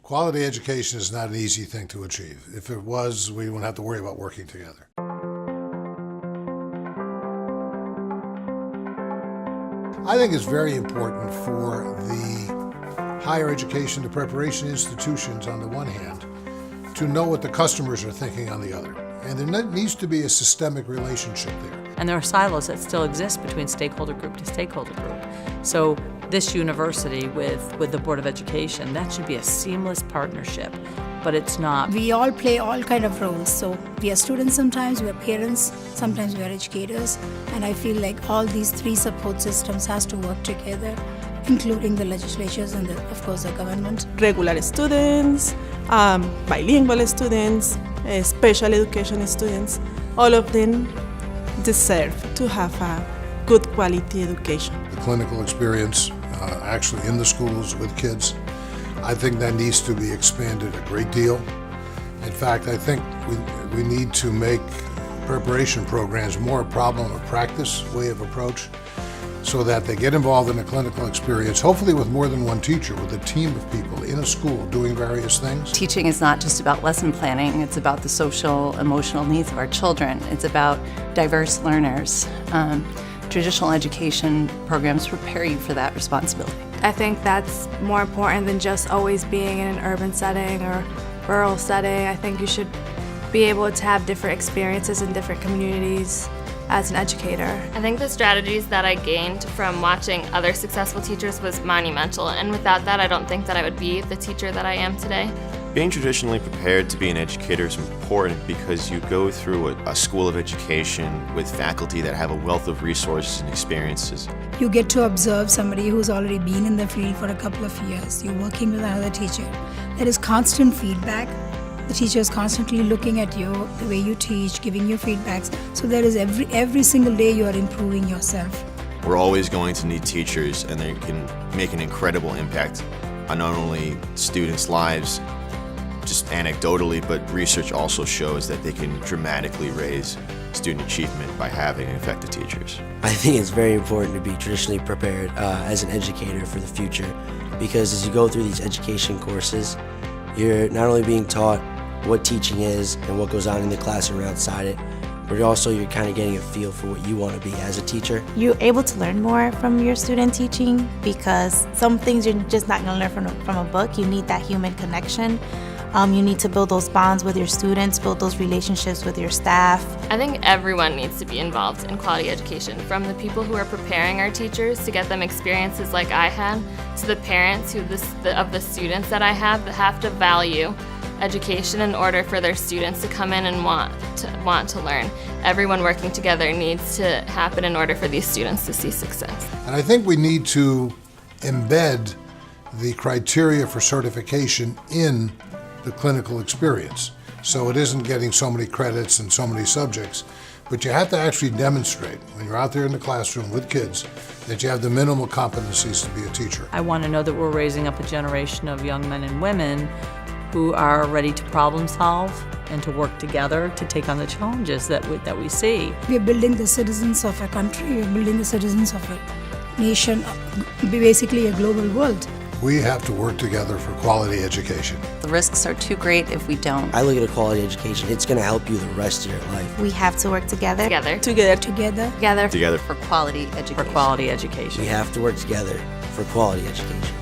Quality education is not an easy thing to achieve. If it was, we wouldn't have to worry about working together. I think it's very important for the higher education, the preparation institutions on the one hand, to know what the customers are thinking on the other. And there needs to be a systemic relationship there. And there are silos that still exist between stakeholder group to stakeholder group. So this university with the Board of Education, that should be a seamless partnership, but it's not. We all play all kind of roles. So we are students sometimes, we are parents, sometimes we are educators. And I feel like all these three support systems has to work together, including the legislatures and, of course, the government. Regular students, bilingual students, special education students, all of them deserve to have a good quality education. The clinical experience actually in the schools with kids, I think that needs to be expanded a great deal. In fact, I think we need to make preparation programs more a problem of practice way of approach, so that they get involved in a clinical experience, hopefully with more than one teacher, with a team of people in a school doing various things. Teaching is not just about lesson planning, it's about the social, emotional needs of our children. It's about diverse learners. Traditional education programs prepare you for that responsibility. I think that's more important than just always being in an urban setting or rural setting. I think you should be able to have different experiences in different communities as an educator. I think the strategies that I gained from watching other successful teachers was monumental, and without that I don't think that I would be the teacher that I am today. Being traditionally prepared to be an educator is important because you go through a school of education with faculty that have a wealth of resources and experiences. You get to observe somebody who's already been in the field for a couple of years. You're working with another teacher. There is constant feedback. The teacher is constantly looking at you, the way you teach, giving you feedbacks. So there is every single day you are improving yourself. We're always going to need teachers, and they can make an incredible impact on not only students' lives, just anecdotally, but research also shows that they can dramatically raise student achievement by having effective teachers. I think it's very important to be traditionally prepared as an educator for the future, because as you go through these education courses, you're not only being taught what teaching is and what goes on in the classroom outside it, but also you're kind of getting a feel for what you want to be as a teacher. You're able to learn more from your student teaching, because some things you're just not going to learn from a book. You need that human connection. You need to build those bonds with your students, build those relationships with your staff. I think everyone needs to be involved in quality education, from the people who are preparing our teachers to get them experiences like I had, to the parents of the students that I have that have to value education in order for their students to come in and want to learn. Everyone working together needs to happen in order for these students to see success. And I think we need to embed the criteria for certification in the clinical experience. So it isn't getting so many credits and so many subjects, but you have to actually demonstrate when you're out there in the classroom with kids that you have the minimal competencies to be a teacher. I want to know that we're raising up a generation of young men and women who are ready to problem solve and to work together to take on the challenges that we see. We're building the citizens of a country, we're building the citizens of a nation, basically a global world. We have to work together for quality education. The risks are too great if we don't. I look at a quality education, it's going to help you the rest of your life. We have to work together. Together. Together. Together. Together. Together. For quality education. For quality education. We have to work together for quality education.